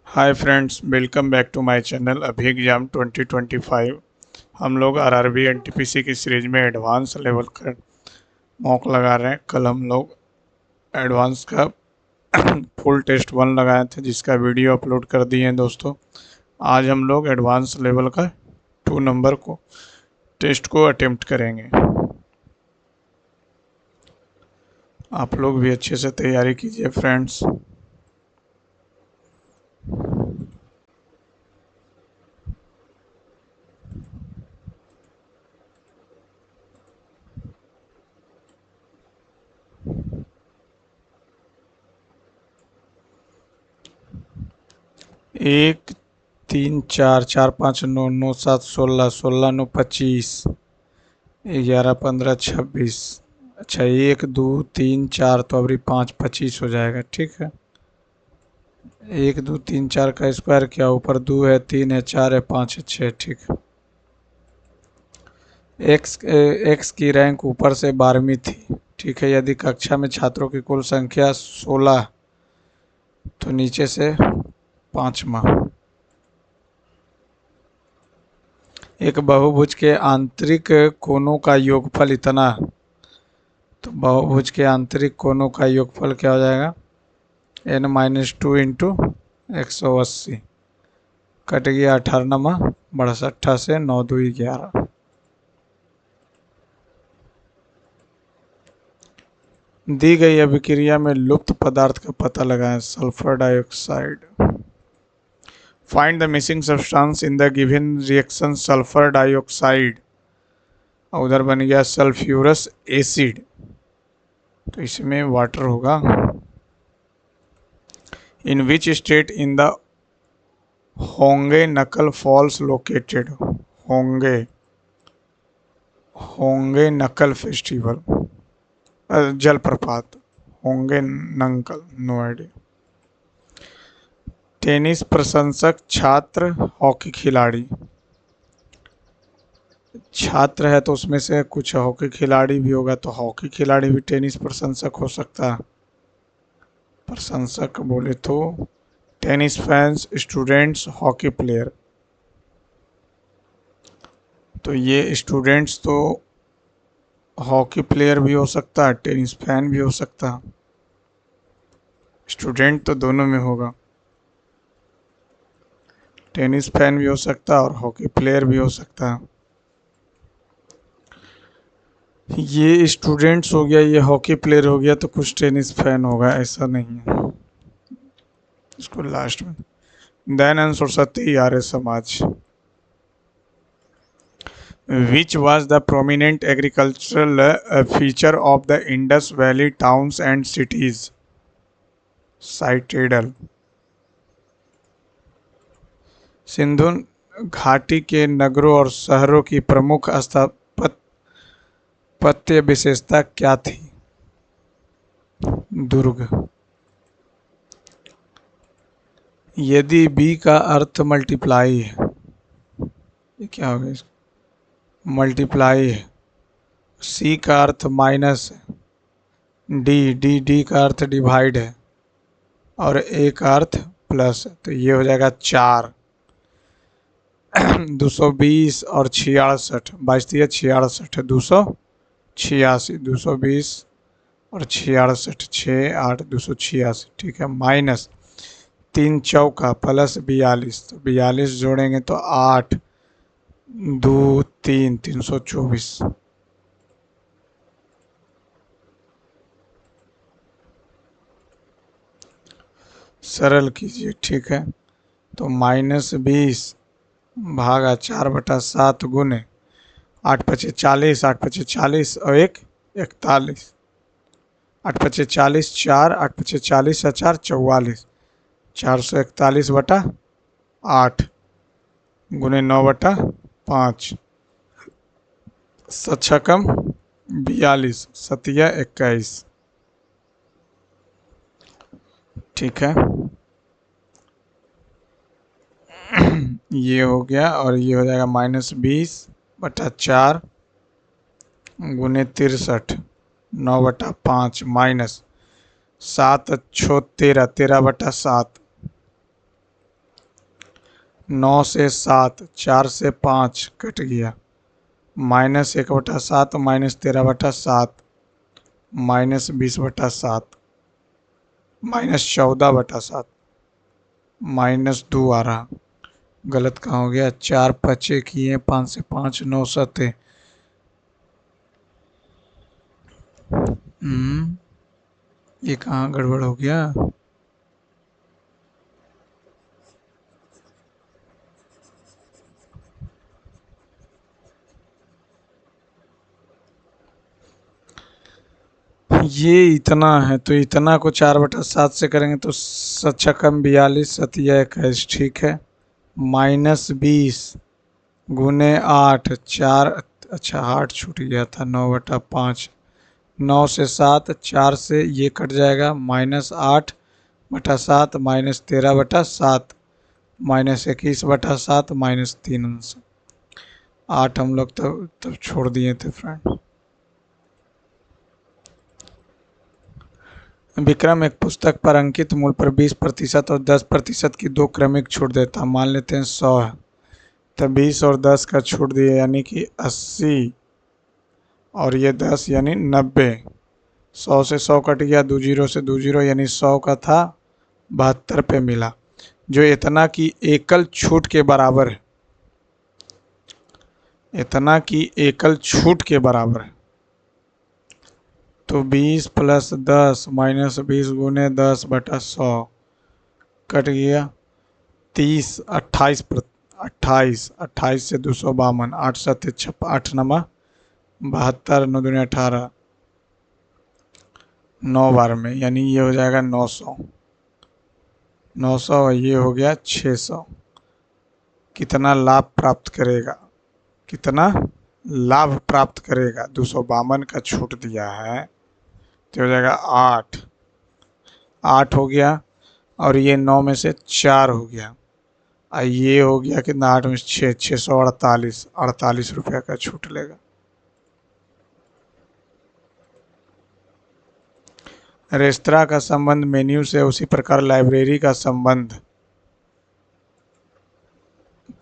Hi friends, welcome back to my channel अभी exam 2025। हम लोग आरआरबी एनटीपीसी की सीरीज में एडवांस लेवल का मॉक लगा रहे हैं। कल हम लोग एडवांस का फुल टेस्ट 1 लगाए थे, जिसका वीडियो अपलोड कर दिए हैं दोस्तों। आज हम लोग एडवांस लेवल का 2 नंबर को टेस्ट को अटेम्प्ट करेंगे। आप लोग भी अच्छे से तैयारी कीजिए फ्रेंड्स। एक, तीन, चार, चार पाँच नौ, नौ सात 16, 16 नौ 25, 11 15 26। अच्छा, 1 2 3 4 तो अभी 5 25 हो जाएगा। ठीक है, 1 2 3 4 का स्क्वायर किया, ऊपर 2 है, 3 है, 4 है, 5 है, 6। ठीक है। एक्स की रैंक ऊपर से 12वीं थी। ठीक है, यदि कक्षा में छात्रों की कुल संख्या 16 तो नीचे से 5वां। एक बहुभुज के आंतरिक कोणों का योगफल इतना, तो बहुभुज के आंतरिक कोणों का योगफल क्या हो जाएगा? n-2 इंटू 180 कट गया 18 बढ़ 68 से 9 2 11। दी गई अभिक्रिया में लुप्त पदार्थ का पता लगाएं। Sulphur dioxide. Find the missing substance in the given reaction sulphur dioxide. उधर बन गया सल्फ्यूरस एसिड, तो इसमें वाटर होगा। इन विच स्टेट इन द होंगे नकल फॉल्स लोकेटेड? होंगे होंगे नकल फेस्टिवल, जलप्रपात। होंगे नंकल, नो आइडिया। टेनिस प्रशंसक छात्र हॉकी खिलाड़ी। छात्र है तो उसमें से कुछ हॉकी खिलाड़ी भी होगा, तो हॉकी खिलाड़ी भी टेनिस प्रशंसक हो सकता है। प्रशंसक बोले तो tennis fans, students, hockey player. तो ये स्टूडेंट्स तो हॉकी प्लेयर भी हो सकता है, टेनिस फैन भी हो सकता है। स्टूडेंट तो दोनों में होगा, टेनिस फैन भी हो सकता है और हॉकी प्लेयर भी हो सकता है। ये स्टूडेंट्स हो गया, ये हॉकी प्लेयर हो गया, तो कुछ टेनिस फैन होगा, ऐसा नहीं है। इसको लास्ट में दयानंद सरस्वती, आर्य समाज। विच was the prominent agricultural feature of the Indus Valley towns and cities? Citadel। Sindhu घाटी के नगरों और शहरों की प्रमुख स्थापत्य विशेषता क्या थी? दुर्ग। यदि बी का अर्थ मल्टीप्लाई है, ये क्या होगा? इसको मल्टीप्लाई है। सी का अर्थ माइनस है। डी का अर्थ डिवाइड है और ए का अर्थ प्लस है, तो ये हो जाएगा 4। 220 और 66, 22 66, 286, 220 और 66, 6 8 286। ठीक है, माइनस 3 चौका प्लस 42, तो 42 जोड़ेंगे तो 8 2 3 324। सरल कीजिए। ठीक है, तो -20 भागा 4/7 गुने 8 पचे 40, 8 पचे 40 और 1 41। 8 पचे 40, 4 8 पचे 40 और 4 44। 441/8 गुने 9/5। 7×6 42, 7×21। ठीक है, ये हो गया और ये हो जाएगा -20/4 गुने 63, 9/5 माइनस 7 × 6 13, 13/7 9 से 7, 4 से 5 कट गया, -1/7 -13/7 -20/7 -14/7 -2 आ रहा, गलत कहाँ हो गया। 4 पचे किए, 5 से 5 9 सते। ये कहाँ गड़बड़ हो गया। ये इतना है तो इतना को 4/7 से करेंगे तो 7×6 = 42, 7×1 = 21, ठीक है। -20 गुने 8, 4, अच्छा 8 छूट गया था, 9/5, 9 से 7, 4 से ये कट जाएगा, -8/7 -13/7 -21/7 -3 8 हम लोग तब छोड़ दिए थे फ्रेंड। विक्रम एक पुस्तक पर अंकित मूल्य पर 20% और 10% की दो क्रमिक छूट देता, मान लेते हैं 100 है, तो 20 और 10 का छूट दिए यानी कि 80 और ये 10 यानी 90। 100 से 100 कट गया, 2 जीरो से 2 जीरो, यानी 100 का था 72 पे मिला, जो इतना की एकल छूट के बराबर है, इतना की एकल छूट के बराबर है। तो 20 + 10 - 20 गुने 10/100 कट गया 30, 28 28 28 से 252, 8 7 56, 8 9 72, 9 दूनी 18, 9 बार में, यानी ये हो जाएगा 900, 900 और ये हो गया 600। कितना लाभ प्राप्त करेगा, कितना लाभ प्राप्त करेगा, 252 का छूट दिया है तो हो जाएगा 8, 8 हो गया, और ये 9 में से 4 हो गया, और ये हो गया कितना, 8 में 6, 648, 48 रुपये का छूट लेगा। रेस्तरां का संबंध मेन्यू से, उसी प्रकार लाइब्रेरी का संबंध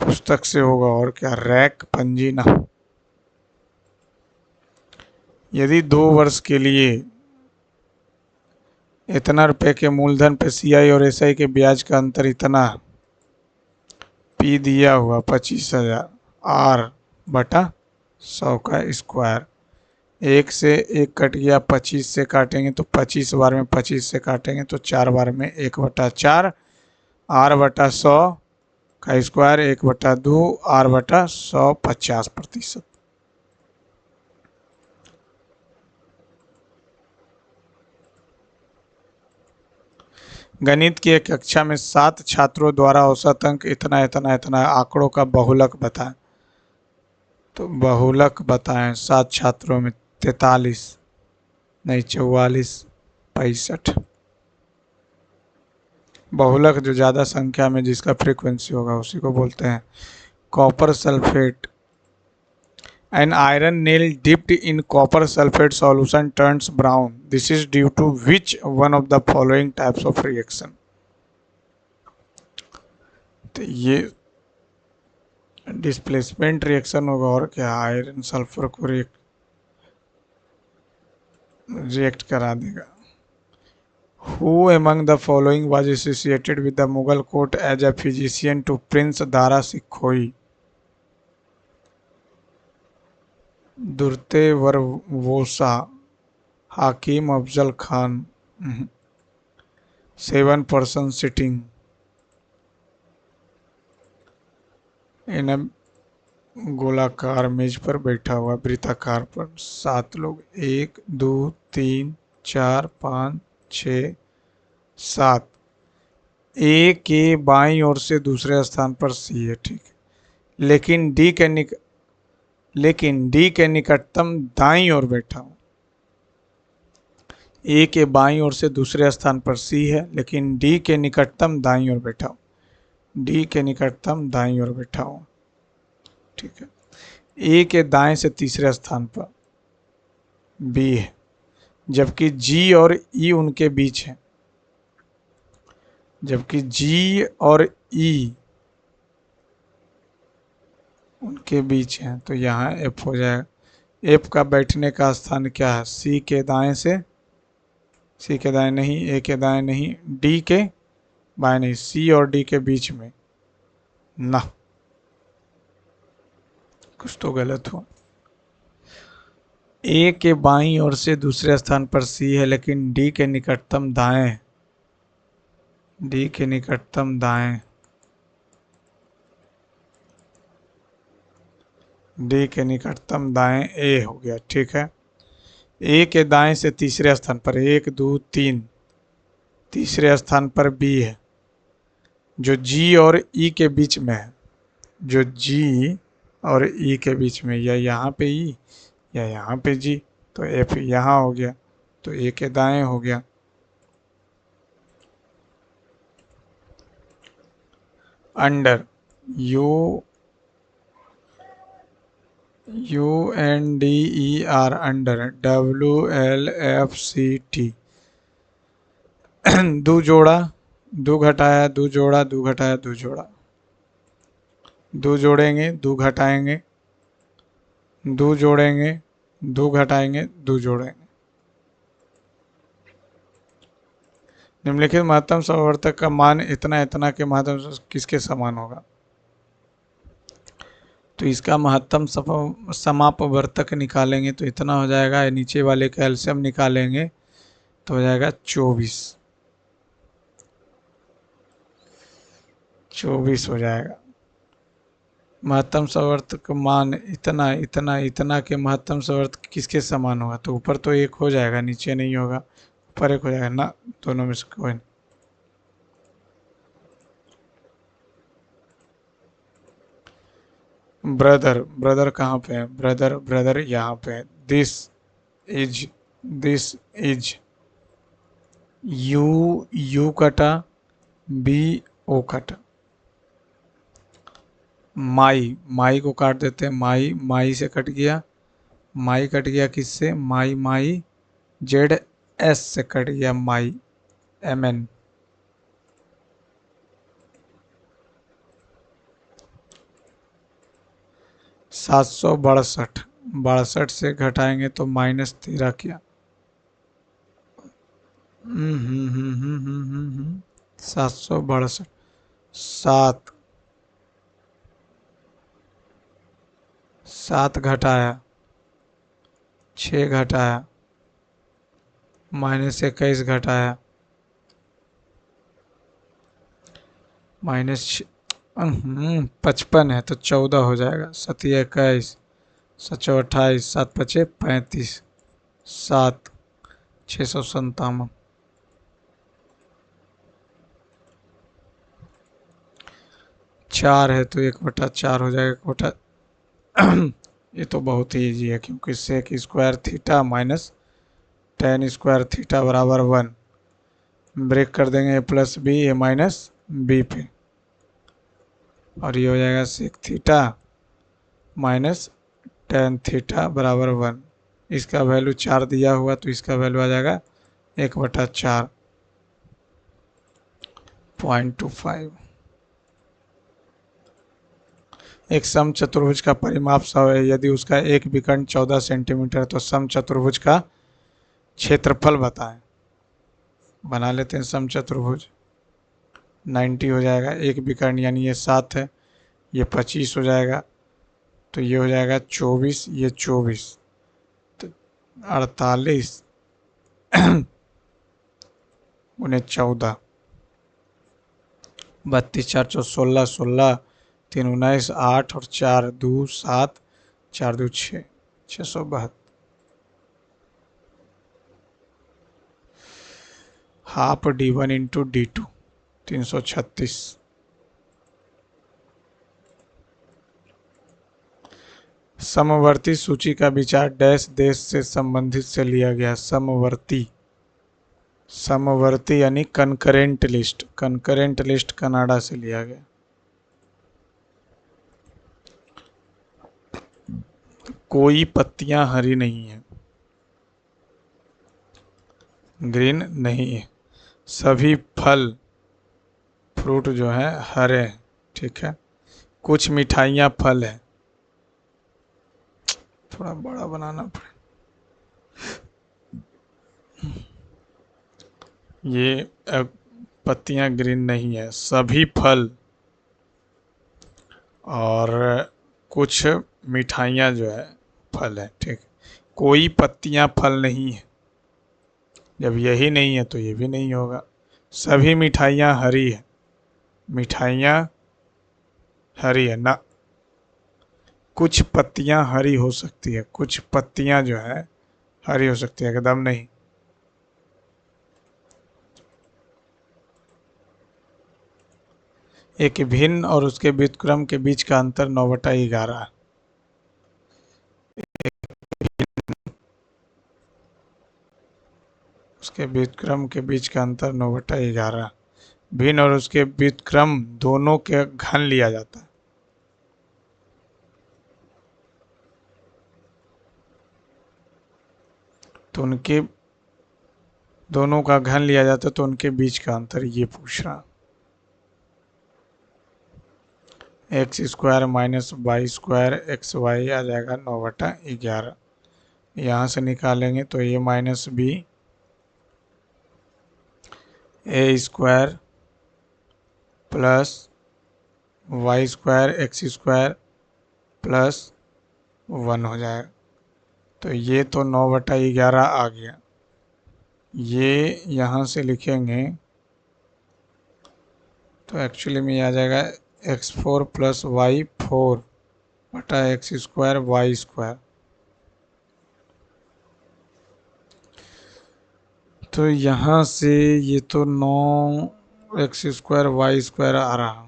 पुस्तक से होगा, और क्या, रैक पंजी ना। यदि 2 वर्ष के लिए इतना रुपए के मूलधन पे सीआई और एसआई के ब्याज का अंतर इतना पी दिया हुआ 25,000 R/100 का स्क्वायर, 1 से 1 कट गया, 25 से काटेंगे तो 25 बार में 25 से काटेंगे तो 4 बार में 1/4, R/100 का स्क्वायर 1/2, R/100 50%। गणित की एक कक्षा में 7 छात्रों द्वारा औसत अंक इतना इतना इतना आंकड़ों का बहुलक बताएं। तो बहुलक बताएं 7 छात्रों में, 43 नहीं 44 65। बहुलक जो ज़्यादा संख्या में जिसका फ्रीक्वेंसी होगा उसी को बोलते हैं। Copper sulphate, an iron nail dipped in copper sulfate solution turns brown. This is due to which one of the following types of reaction? तो ये डिस्प्लेसमेंट रिएक्शन होगा, और क्या, आयरन सल्फर को रिएक्ट करा देगा। Who among the following was associated with the Mughal court as a physician to Prince Dara Shikohi? दुर्ते वरवोसा, हाकिम Afzal Khan, 7 person sitting in गोलाकार मेज पर बैठा हुआ, वृत्ताकार पर 7 लोग, 1 2 3 4 5 6 7। ए के बाईं ओर से दूसरे स्थान पर सी है, ठीक है, लेकिन डी के निकटतम दाईं ओर बैठा हूँ। ए के बाईं ओर से दूसरे स्थान पर सी है, लेकिन डी के निकटतम दाईं ओर बैठा हूँ, डी के निकटतम दाईं ओर बैठा हूँ, ठीक है। ए के दाएं से तीसरे स्थान पर बी है, जबकि जी और ई उनके बीच है, जबकि जी और ई उनके बीच हैं, तो यहाँ एफ हो जाएगा। एफ का बैठने का स्थान क्या है? सी के दाएं से, सी के दाएं नहीं, ए के दाएं नहीं, डी के बाएं नहीं, सी और डी के बीच में ना, कुछ तो गलत हुआ। ए के बाईं ओर से दूसरे स्थान पर सी है, लेकिन डी के निकटतम दाएं, डी के निकटतम दाएं, डी के निकटतम दाएं ए हो गया, ठीक है। ए के दाएं से तीसरे स्थान पर, 1 2 3, तीसरे स्थान पर बी है, जो जी और ई के बीच में है, जो जी और ई के बीच में, या यहाँ पे ई या यहाँ पे जी, तो एफ यहाँ हो गया, तो ए के दाएं हो गया। Under, U N D E R, under, WLFCT, दो जोड़ा, दो घटाया, दो जोड़ा, दो घटाया, दो जोड़ा, दो जोड़ेंगे, दो घटाएंगे, दो जोड़ेंगे, दो घटाएंगे, दो जोड़ेंगे। निम्नलिखित महत्तम समवर्तक का मान इतना इतना के महत्तम किसके समान होगा? तो इसका महत्तम समापवर्तक निकालेंगे तो इतना हो जाएगा, नीचे वाले का एलसीएम निकालेंगे तो हो जाएगा 24 हो जाएगा। महत्तम समवर्तक मान इतना इतना इतना के महत्तम समवर्तक किसके समान होगा? तो ऊपर तो 1 हो जाएगा, नीचे नहीं होगा, ऊपर 1 हो जाएगा ना, दोनों में से कोई नहीं। ब्रदर, ब्रदर कहाँ पे है? ब्रदर, ब्रदर यहाँ पे है। दिस इज यू कटा, बी ओ कटा, माई को काट देते हैं, माई से कट गया, माई कट गया किससे? माई जेड एस से कट गया, माई MN, -762 से घटाएंगे तो -13 क्या? 762, 7 घटाया, 6 घटाया, -21 घटाया, -55 है तो 14 हो जाएगा, 7 21, 7 28, 7 5 35, 7 657, 4 है तो 1/4 हो जाएगा, 1/, ये तो बहुत ही ईजी है, क्योंकि sec square theta minus tan square theta बराबर 1, ब्रेक कर देंगे A+B, A-B पे, और ये हो जाएगा sec theta minus tan theta बराबर 1। इसका वैल्यू 4 दिया हुआ तो इसका वैल्यू आ जाएगा 1/4, 0.25। एक सम चतुर्भुज का परिमाप 100 है, यदि उसका एक विकर्ण 14 सेंटीमीटर, तो सम चतुर्भुज का क्षेत्रफल बताएं। बना लेते हैं सम चतुर्भुज। 90 हो जाएगा, एक विकर्ण यानी ये 7 है, ये 25 हो जाएगा, तो ये हो जाएगा 24, ये 24, तो 48 उन्हें 14, 32 4 चौ 16, 16 3 19, 8 और 4 2 7, 4 2 6, 672। Half D1 into D2, 336। समवर्ती सूची का विचार डैश देश से संबंधित से लिया गया। समवर्ती, समवर्ती यानी concurrent list, concurrent list Canada से लिया गया। कोई पत्तियां हरी नहीं है, ग्रीन नहीं है, सभी फल फ्रूट जो है हरे हैं, ठीक है। कुछ मिठाइयाँ फल हैं, थोड़ा बड़ा बनाना पड़े। ये अब पत्तियां ग्रीन नहीं है, सभी फल और कुछ मिठाइयाँ जो है फल है, ठीक। कोई पत्तियां फल नहीं है, जब यही नहीं है तो ये भी नहीं होगा। सभी मिठाइयाँ हरी है, मिठाइयाँ हरी है ना। कुछ पत्तियां हरी हो सकती है, कुछ पत्तियां जो है हरी हो सकती है, एकदम नहीं। एक भिन्न और उसके व्युत्क्रम के बीच का अंतर 9/11। उसके व्युत्क्रम के बीच का अंतर 9/11। भिन्न और उसके व्युत्क्रम दोनों के घन लिया जाता है। तो उनके दोनों का घन लिया जाता है, तो उनके बीच का अंतर ये पूछ रहा। x² minus y square x y आ जाएगा 9/11। यहाँ से निकालेंगे तो a minus b a² plus y² x² plus 1 हो जाएगा। तो ये तो 9/11 आ गया। ये यहाँ से लिखेंगे तो एक्चुअली में आ जाएगा x4 प्लस y4/x² तो यहाँ से ये तो 9x² आ रहा।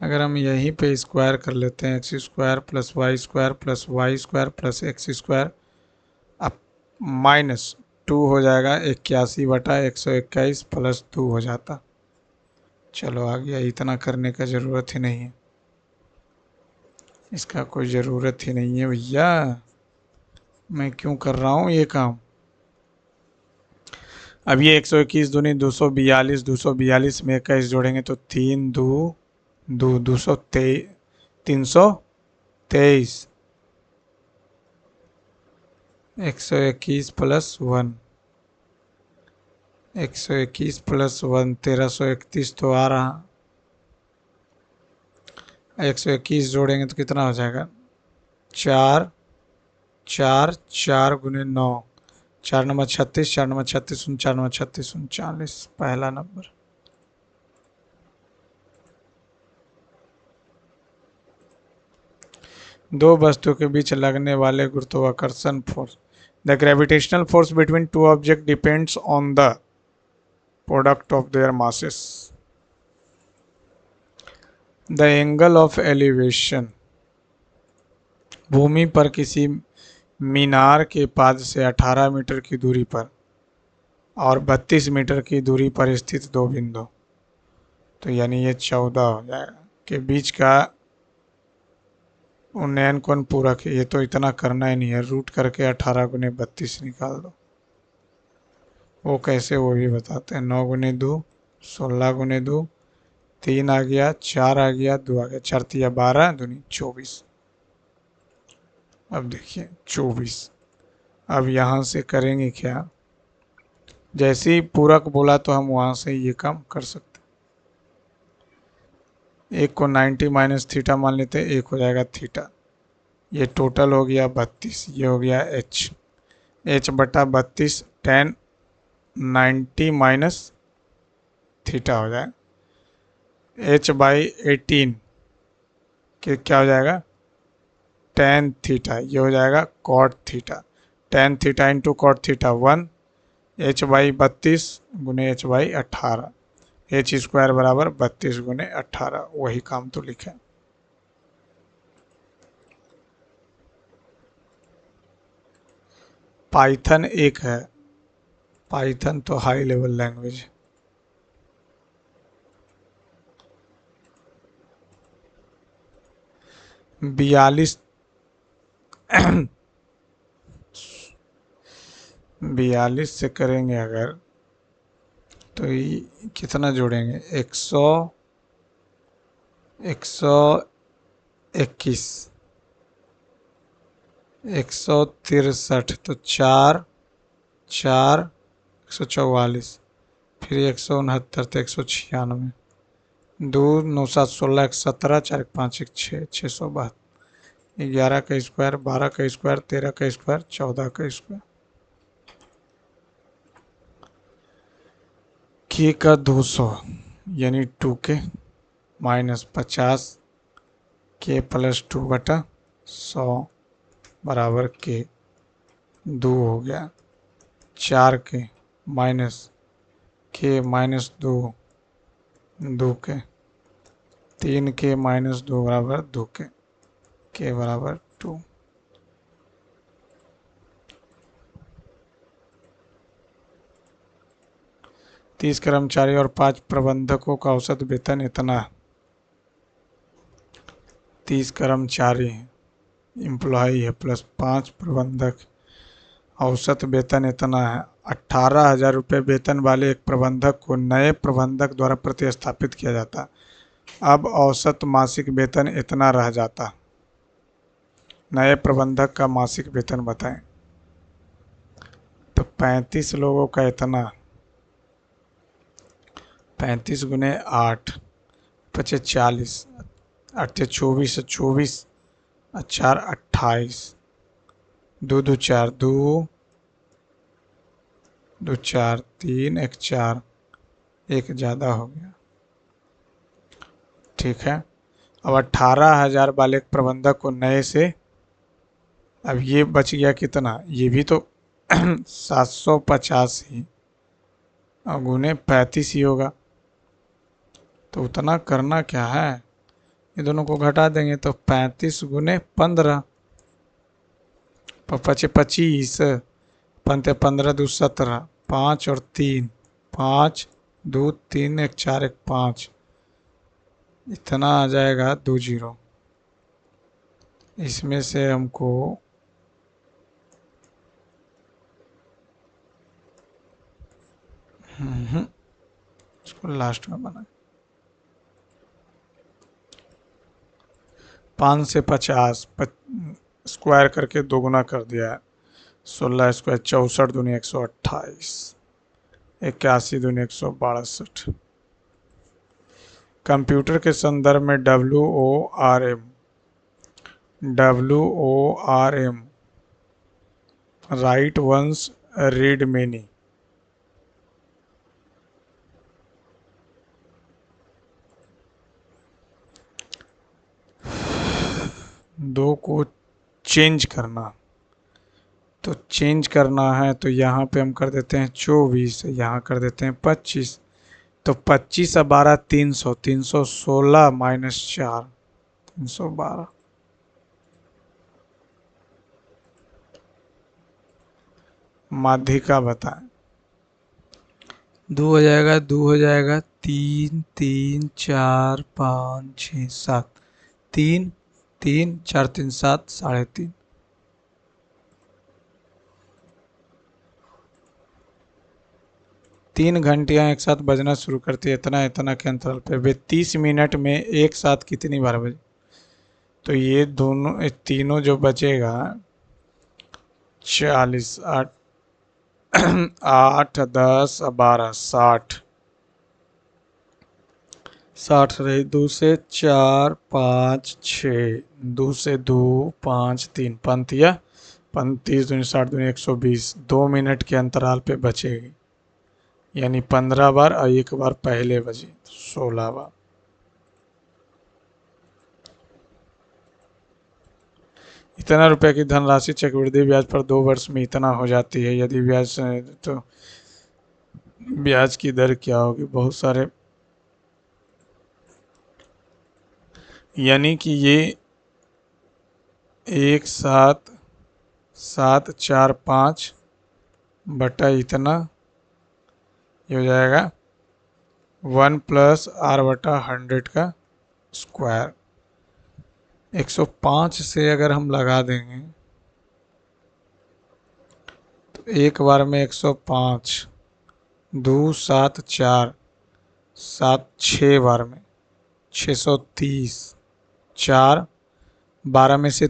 अगर हम यहीं पे स्क्वायर कर लेते हैं x² plus y² plus y² plus x², अब -2 हो जाएगा, 81/121 प्लस 2 हो जाता। चलो आ गया, इतना करने का ज़रूरत ही नहीं है, इसका कोई ज़रूरत ही नहीं है भैया, मैं क्यों कर रहा हूँ ये काम। अब ये 121 दूनी 242, 242 में 21 जोड़ेंगे तो 3 2 2 323, 121 प्लस 1, 121 प्लस 1 1331 तो आ रहा। 121 जोड़ेंगे तो कितना हो जाएगा, 4 4 4 गुने 9, 4 नंबर 36, 4 नंबर 36, 4 नंबर 36, 39, पहला नंबर। दो वस्तुओं के बीच लगने वाले गुरुत्वाकर्षण force, the gravitational force between two object depends on the product of their masses. The angle of elevation, भूमि पर किसी मीनार के पाद से 18 मीटर की दूरी पर और 32 मीटर की दूरी पर स्थित दो बिंदु, तो यानी ये 14 हो जाएगा, के बीच का उन्नयन कोण पूरक है। ये तो इतना करना ही नहीं है, रूट करके 18 गुने 32 निकाल दो। वो कैसे, वो भी बताते हैं। 9 गुने 2 16 गुने 2 3 आ गया, 4 आ गया, 2 आ गया, 4 तिया 12 दूनी 24। अब देखिए 24। अब यहाँ से करेंगे क्या, जैसे ही पूरक बोला तो हम वहाँ से ये काम कर सकते हैं। एक को 90 माइनस थीटा मान लेते हैं, एक हो जाएगा थीटा। ये टोटल हो गया 32, ये हो गया h/32 tan 90 माइनस थीटा हो जाए, h/18 के क्या हो जाएगा, tan थीटा, ये हो जाएगा cot theta. tan theta into cot theta 1, h/32 गुने h/18, h² बराबर 32 गुने 18, वही काम तो लिखे। पाइथन एक है, पाइथन तो हाई लेवल लैंग्वेज है। बयालीस 42 से करेंगे अगर, तो तो ये कितना जोड़ेंगे, 121, 163, तो 4 4 144, फिर 169, तो 196, 2 9 7 16 117, 4 5 1 6 672, 11 का स्क्वायर, 12 का स्क्वायर, 13 का स्क्वायर, 14 का स्क्वायर, के का 200 यानी 2k माइनस 50 के प्लस 2/100 बराबर के 2 हो गया, 4k माइनस के माइनस 2 2k, 3k माइनस 2 बराबर 2k, के बराबर 2। तीस कर्मचारी और 5 प्रबंधकों का औसत वेतन इतना। 30 कर्मचारी एम्प्लॉय है प्लस 5 प्रबंधक, औसत वेतन इतना है। 18,000 रुपये वेतन वाले एक प्रबंधक को नए प्रबंधक द्वारा प्रतिस्थापित किया जाता। अब औसत मासिक वेतन इतना रह जाता। नए प्रबंधक का मासिक वेतन बताएं। तो 35 लोगों का इतना, 35 गुने 8 पचे 40, 8 24, 24, 4 28, 2 2 4, 2 2 4 3 1 4, एक ज़्यादा हो गया, ठीक है। अब 18,000 वाले प्रबंधक को नए से, अब ये बच गया कितना, ये भी तो 785 और गुने 35 ही होगा। तो उतना करना क्या है, ये दोनों को घटा देंगे तो 35 गुने 15, 25 25, पंते 15 2 17, 5 और 3 5, 2 3 1 4 1 5, इतना आ जाएगा 2 0। इसमें से हमको इसको लास्ट में बना, 5 से 50 स्क्वायर करके दोगुना कर दिया है। 16 स्क्वायर 64 दूनी 128, 81 दूनी 162। कंप्यूटर के संदर्भ में WORM write once read many, दो को चेंज करना, तो चेंज करना है तो यहाँ पे हम कर देते हैं 24, यहाँ कर देते हैं 25, तो 25 और 12 300, 316 माइनस 4 312, माध्यिका बताएं। 2 हो जाएगा, 2 हो जाएगा, 3 3 4 5 6 7, 3 3 4 3 7 3.5, 3 घंटियाँ एक साथ बजना शुरू करती है इतना इतना के अंतराल पे, वे 30 मिनट में एक साथ कितनी बार बजे। तो ये दोनों तीनों जो बचेगा 40 8 8 10 12 60 60 रही, 2 से 4 5 6, 2 से 2 5 3, पंक्तियाँ 35 दूनी 60 दूनी 120, 2 मिनट के अंतराल पे बचेगी, यानी 15 बार और एक बार पहले बजी, 16 बार। इतना रुपए की धनराशि चक्रवृद्धि ब्याज पर 2 वर्ष में इतना हो जाती है। यदि ब्याज तो ब्याज की दर क्या होगी, बहुत सारे, यानी कि ये 1 7 7 4 5 बटा इतना, ये हो जाएगा 1 प्लस R बटा 100 का स्क्वायर। 105 से अगर हम लगा देंगे तो एक बार में 105, दो 7 4 7 6 बार में 630, 4 12 में से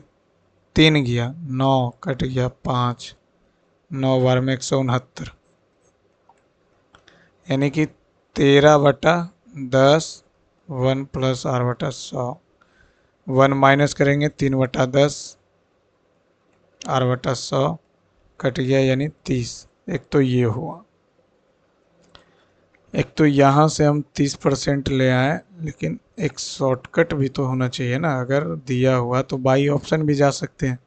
3 गया 9 कट गया 5, 9 बार में 169, यानी कि 13/10, 1 + r/100, 1 माइनस करेंगे 3/10, r/100 कट गया यानी 30। एक तो ये हुआ, एक तो यहाँ से हम 30% ले आए, लेकिन एक शॉर्टकट भी तो होना चाहिए ना। अगर दिया हुआ तो बाई ऑप्शन भी जा सकते हैं।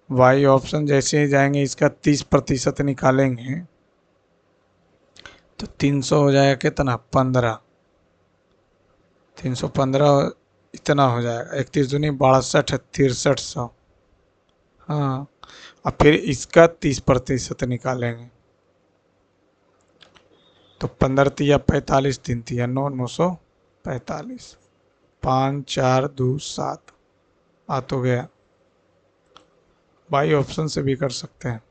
बाई ऑप्शन जैसे ही जाएंगे इसका 30% निकालेंगे तो 300 हो जाएगा कितना, 15, 315 इतना हो जाएगा। 31 दूनी 62 6300। हाँ, और फिर इसका 30% निकालेंगे तो 15 तिया 45, 3 तिया 9, 945, 5 4 2 7 आ तो गया। बाई ऑप्शन से भी कर सकते हैं।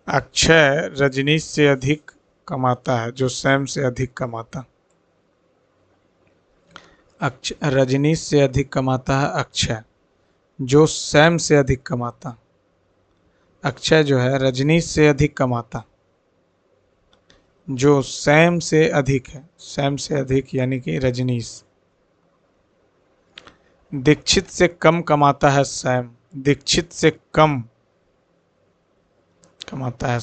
अक्षय रजनीश से अधिक कमाता है जो सैम से अधिक कमाता। अक्षय रजनीश से अधिक कमाता है अक्षय, जो सैम से अधिक कमाता। अक्षय जो है रजनीश से अधिक कमाता, जो सैम से अधिक है। सैम से अधिक यानी कि रजनीश। दीक्षित से कम कमाता है सैम, दीक्षित से कम कमाता है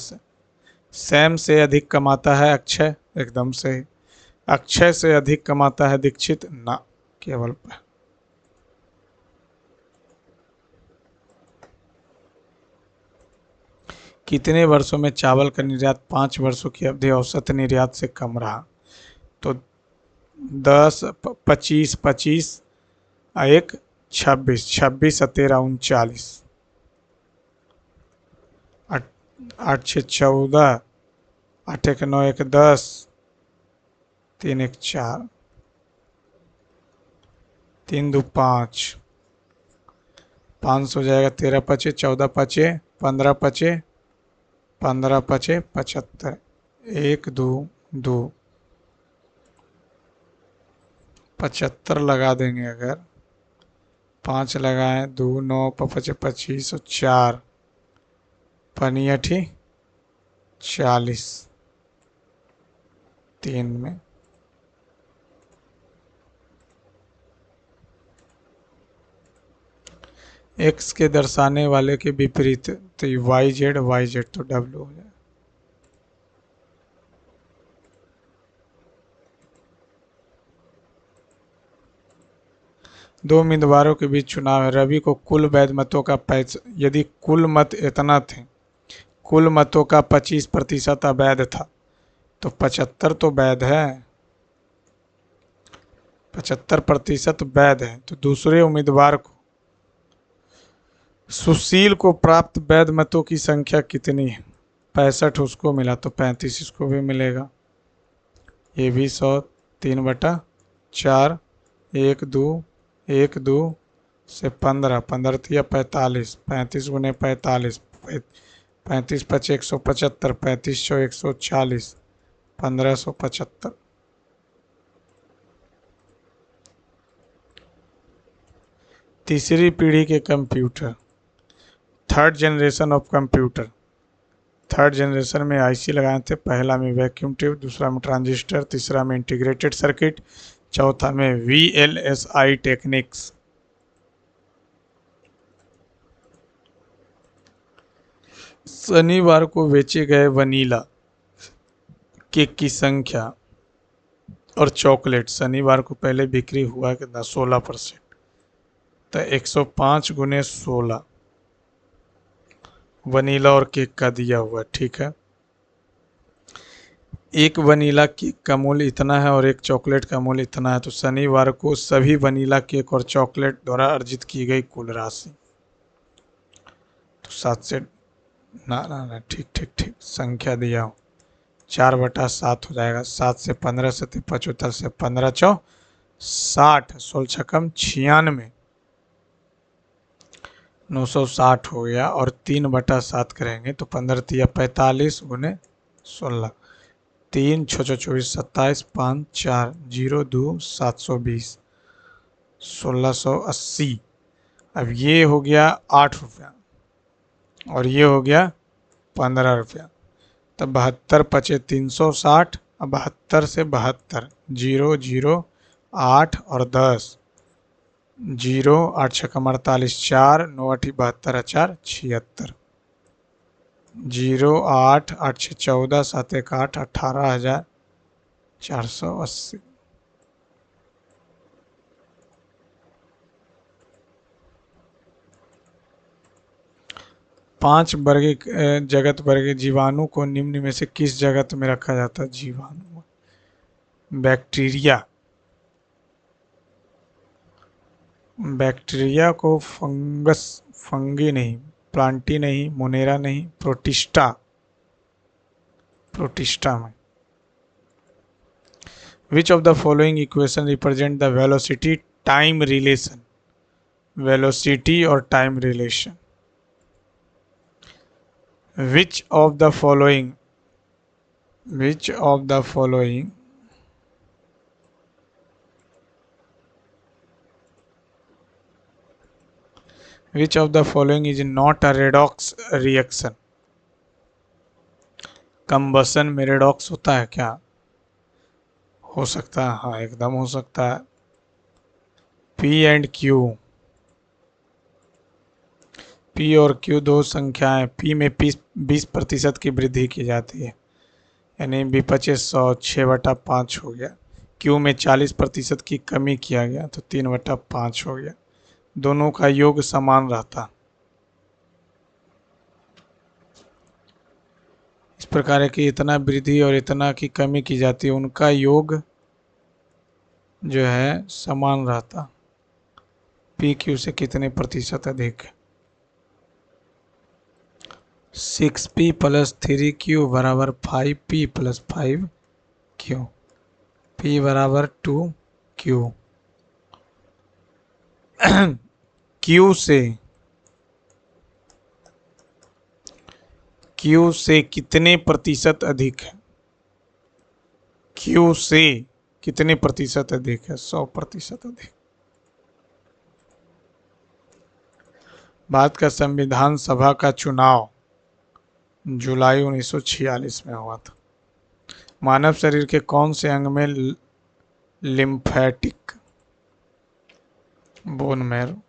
सैम से अधिक कमाता है अक्षय, एकदम से। अक्षय से अधिक कमाता है दीक्षित, ना, केवल कितने वर्षों में चावल का निर्यात 5 वर्षों की अवधि औसत निर्यात से कम रहा। तो 10 25 25 एक 26, 26 13 39, 8 6 14, 8 1 9 1 10, 3 1 4, 3 2 5, 5 हो जाएगा। 13 5 14 5 15 5 15 5 75, 1 2 2 75 लगा देंगे। अगर 5 लगाएं, 2 9 5 25 और 4 5 40, 3 में एक्स के दर्शाने वाले के विपरीत, तो वाई जेड तो डब्ल्यू हो जाए। दो उम्मीदवारों के बीच चुनाव है। रवि को कुल वैध मतों का यदि कुल मत इतना थे, कुल मतों का 25% अवैध था, तो 75 तो वैध है, 75% वैध है। तो दूसरे उम्मीदवार को, सुशील को प्राप्त वैध मतों की संख्या कितनी है? 65 उसको मिला, तो 35 इसको भी मिलेगा। ये भी 100, 3/4, 1 2 1 2 से 15, 15 तिया 45, 35 गुने 45, 35 5 175, 35 6 140, 1575। तीसरी पीढ़ी के computer, third generation of computer. Third generation में आईसी लगाए थे। पहला में वैक्यूम ट्यूब, दूसरा में ट्रांजिस्टर, तीसरा में इंटीग्रेटेड सर्किट, चौथा में वीएलएसआई टेक्निक्स। शनिवार को बेचे गए वनीला केक की संख्या और चॉकलेट। शनिवार को पहले बिक्री हुआ कितना, 16%, तो 105 गुने 16 वनीला और केक का दिया हुआ, ठीक है। एक वनीला केक का मूल्य इतना है और एक चॉकलेट का मूल्य इतना है, तो शनिवार को सभी वनीला केक और चॉकलेट द्वारा अर्जित की गई कुल राशि, तो 7 से ना ठीक ठीक ठीक संख्या दिया हो, 4/7 हो जाएगा। 7 से 15 से 75 से 15 चौ 60, 16 छकम 96, 960 हो गया, और 3/7 करेंगे तो 15 तिया 45 गुने 16, 3 6 24 27, 5 4 0 2 720, 1680। अब ये हो गया 8 रुपया और ये हो गया 15 रुपया। तब 72 पचे 360। अब 72 से 72, 0 0 8 और 10, 0 8 6 48, 4 9 8 72 4 76, 0 8 8 6 14 7 1 8, 18,480। 5 वर्ग जगत वर्ग जीवाणु को निम्न में से किस जगत में रखा जाता है? जीवाणु, बैक्टीरिया। बैक्टीरिया को फंगस, फंगी नहीं, प्लांटी नहीं, मोनेरा नहीं, प्रोटिस्टा, प्रोटिस्टा में। Which of the following equation represent the velocity time relation? Velocity और time relation. Which of the following, which of the following Which of the following is not a redox reaction? Combustion में redox होता है क्या? हो सकता है, हाँ एकदम हो सकता है। P एंड Q, P और Q दो संख्याएं, P में 20% की वृद्धि की जाती है, यानी 20/100 6/5 हो गया। Q में 40% की कमी किया गया तो 3/5 हो गया। दोनों का योग समान रहता। इस प्रकार की इतना वृद्धि और इतना की कमी की जाती है, उनका योग जो है समान रहता। पी क्यू से कितने प्रतिशत अधिक है? 6p + 3q बराबर 5p + 5q, p बराबर 2q। q से कितने प्रतिशत अधिक है? q से कितने प्रतिशत अधिक है? 100% अधिक। भारत का संविधान सभा का चुनाव जुलाई 1946 में हुआ था। मानव शरीर के कौन से अंग में लिम्फेटिक, बोन मैरो?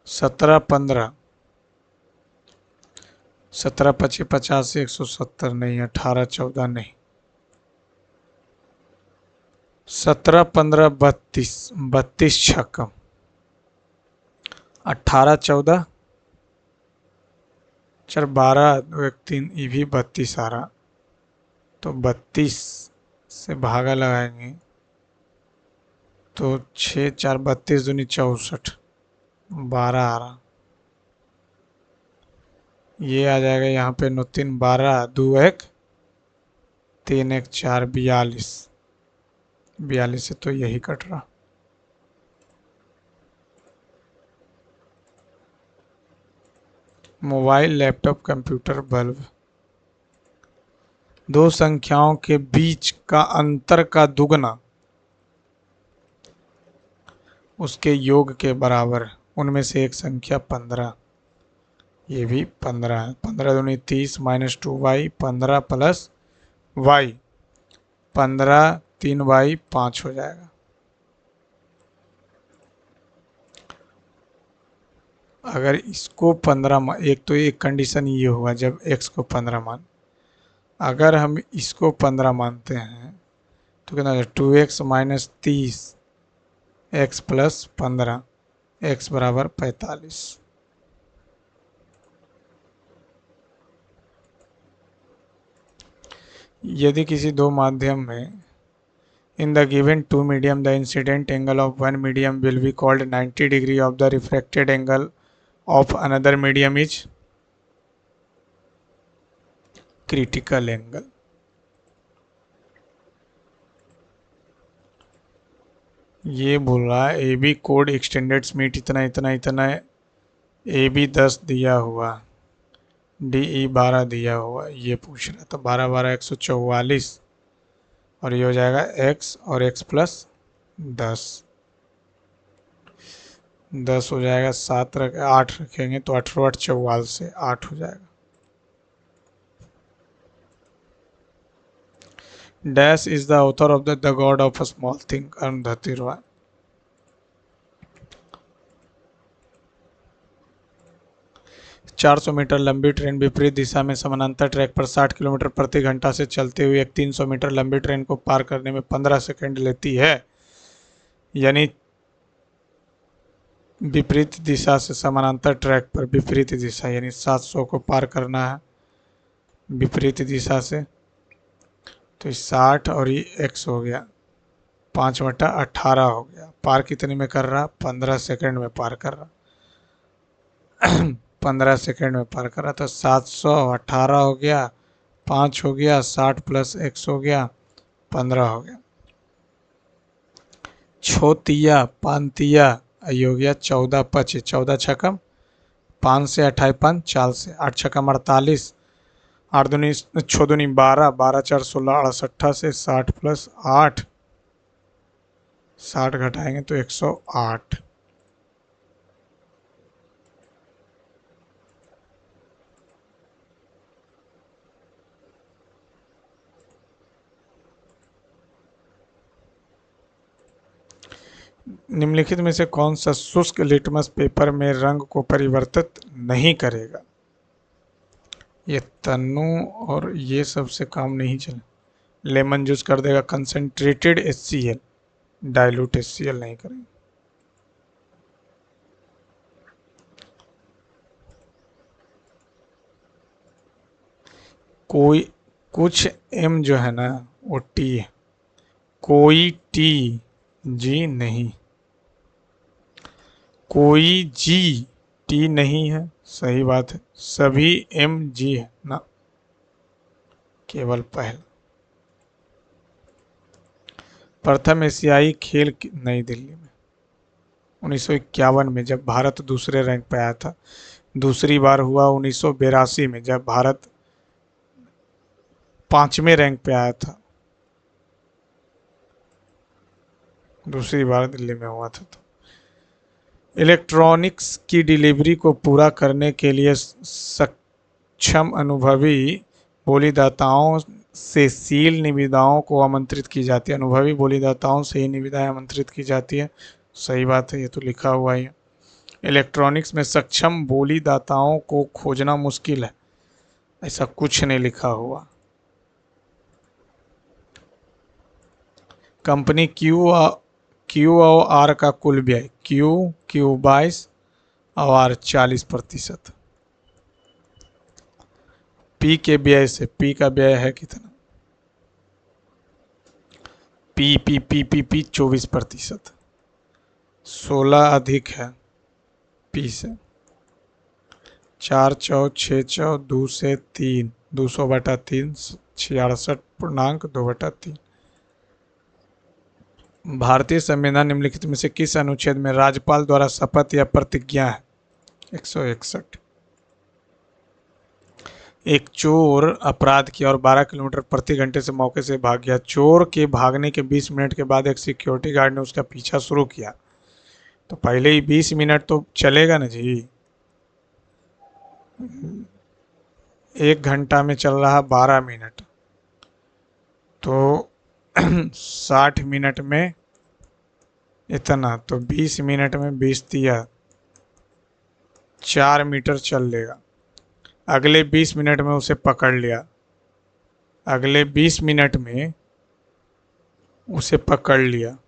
17-15, 17-25 85 170 नहीं, 18-14 नहीं, 17-15 32, 32 छक्का, 18-14 चल 12 2 1 3, ये भी 32 आ रहा, तो 32 से भागा लगाएंगे तो 6 4 32 दूनी 64, 12 आ रहा। ये आ जाएगा यहाँ पे 9 3 12 2 1 3 1 4 42, 42 से तो यही कट रहा। Mobile, laptop, computer, bulb. दो संख्याओं के बीच का अंतर का दुगना उसके योग के बराबर है। उनमें से एक संख्या 15, ये भी 15 है। 15 दूनी 30 -2y, 15 + y, 15 3y 5 हो जाएगा। अगर इसको 15 एक तो एक कंडीशन ये होगा जब x को 15 मान, अगर हम इसको 15 मानते हैं तो कितना 2x - 30 x + 15, x बराबर 45। यदि किसी दो माध्यम में in the given two medium the incident angle of one medium will be called 90 degree of the refracted angle of another medium is critical angle। ये बोल रहा है A B code extended meet इतना इतना इतना, ए बी 10 दिया हुआ, D E 12 दिया हुआ, ये पूछ रहा। तो 12 12 144, और ये हो जाएगा x और x प्लस 10, 10 हो जाएगा, 8 रखेंगे तो 18 8 44 से 8 हो जाएगा। Dash is the author of the God of a small thing, Arundhati Roy. चार सौ मीटर लंबी ट्रेन विपरीत दिशा में समानांतर ट्रैक पर 60 किलोमीटर प्रति घंटा से चलते हुए एक 300 मीटर लंबी ट्रेन को पार करने में 15 सेकंड लेती है। यानी विपरीत दिशा से समानांतर ट्रैक पर विपरीत दिशा, यानी 700 को पार करना है विपरीत दिशा से। तो 60 और ये x हो गया, 5/18 हो गया। पार कितने में कर रहा? 15 सेकंड में पार कर रहा। 15 सेकंड में पार कर रहा। तो 700, 18 हो गया, 5 हो गया, 60 प्लस x हो गया, 15 हो गया। छोतिया पानतिया, ये हो गया 14 25, 14 छकम 5 से 28 5 4 से 8 छकम 48, 8 दूनी 6 दूनी 12, 12 4 16 68 से 60 प्लस 8, 60 घटाएंगे तो 108। निम्नलिखित में से कौन सा शुष्क लिटमस पेपर में रंग को परिवर्तित नहीं करेगा? ये तन्नू और ये सबसे काम नहीं चले। लेमन जूस कर देगा कंसंट्रेटेड HCl, डाइल्यूट HCl नहीं करेंगे। कोई कुछ M जो है ना वो T है, कोई T G नहीं, कोई G T नहीं है, सही बात है। सभी MG है ना, केवल पहला। प्रथम एशियाई खेल नई दिल्ली में 1951 में, जब भारत दूसरे रैंक पे आया था। दूसरी बार हुआ 1982 में, जब भारत 5वें रैंक पे आया था। दूसरी बार दिल्ली में हुआ था। तो इलेक्ट्रॉनिक्स की डिलीवरी को पूरा करने के लिए सक्षम अनुभवी बोलीदाताओं से सील निविदाओं को आमंत्रित की जाती है। अनुभवी बोलीदाताओं से ही निविदाएं आमंत्रित की जाती है, सही बात है, ये तो लिखा हुआ ही है। इलेक्ट्रॉनिक्स में सक्षम बोलीदाताओं को खोजना मुश्किल है, ऐसा कुछ नहीं लिखा हुआ। कंपनी क्यू और आर का कुल व्यय, क्यू 22 और आर 40%। पी के व्यय से, पी का व्यय है कितना? पी 24%, 16 अधिक है पी से। 4 चौ 6 चौ 2 से 3, 200/3, 66.2/3। भारतीय संविधान निम्नलिखित में से किस अनुच्छेद में राज्यपाल द्वारा शपथ या प्रतिज्ञा है? 161। एक चोर अपराध किया और 12 किलोमीटर प्रति घंटे से मौके से भाग गया। चोर के भागने के 20 मिनट के बाद एक सिक्योरिटी गार्ड ने उसका पीछा शुरू किया। तो पहले ही 20 मिनट तो चलेगा ना जी, 1 घंटा में चल रहा 12 मिनट, तो 60 मिनट में इतना, तो 20 मिनट में 20 दिया 4 मीटर चल लेगा। अगले 20 मिनट में उसे पकड़ लिया, अगले 20 मिनट में उसे पकड़ लिया।